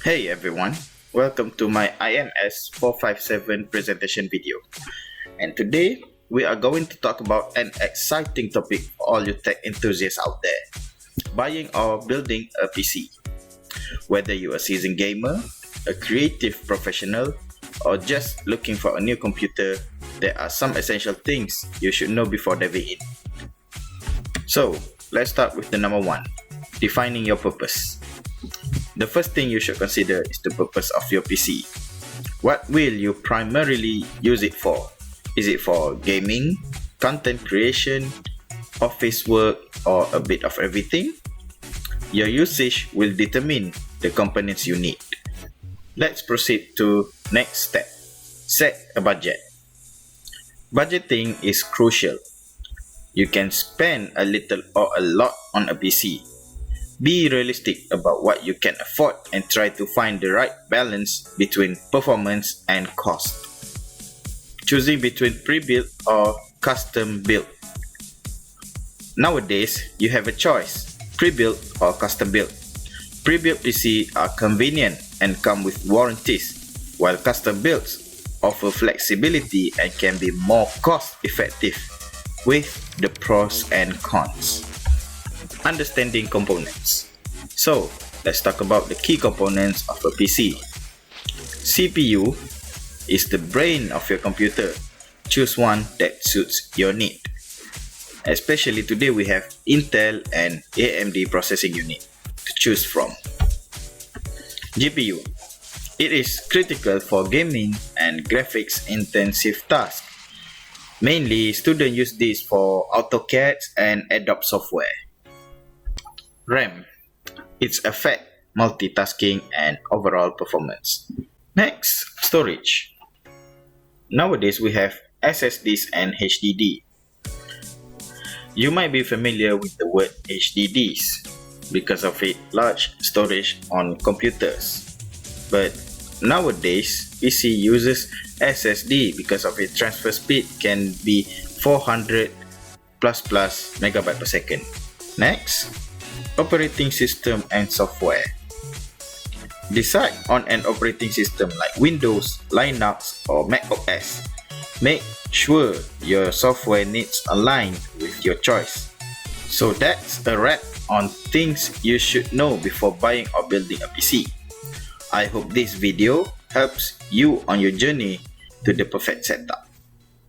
Hey everyone, welcome to my IMS457 presentation video. And today we are going to talk about an exciting topic for all you tech enthusiasts out there: buying or building a PC. Whether you are a seasoned gamer, a creative professional, or just looking for a new computer, there are some essential things you should know before diving in. So let's start with the number one: defining your purpose. The first thing you should consider is the purpose of your PC. What will you primarily use it for? Is it for gaming, content creation, office work, or a bit of everything? Your usage will determine the components you need. Let's proceed to next step. Set a budget. Budgeting is crucial. You can spend a little or a lot on a PC. Be realistic about what you can afford and try to find the right balance between performance and cost. Choosing between pre-built or custom built. Nowadays, you have a choice: pre-built or custom built. Pre-built PC are convenient and come with warranties, while custom builds offer flexibility and can be more cost effective. With the pros and cons. Understanding components. So, let's talk about the key components of a PC. CPU is the brain of your computer. Choose one that suits your need. Especially today we have Intel and AMD processing unit to choose from. GPU. It is critical for gaming and graphics intensive tasks. Mainly, students use this for AutoCAD and Adobe software. RAM. It's affect multitasking and overall performance. Next, storage. Nowadays we have SSDs and HDD. You might be familiar with the word HDDs because of its large storage on computers. But nowadays PC uses SSD because of its transfer speed can be 400 plus megabyte per second. Next, operating system and software. Decide on an operating system like Windows, Linux, or Mac OS. Make sure your software needs align with your choice. So that's a wrap on things you should know before buying or building a PC. I hope this video helps you on your journey to the perfect setup.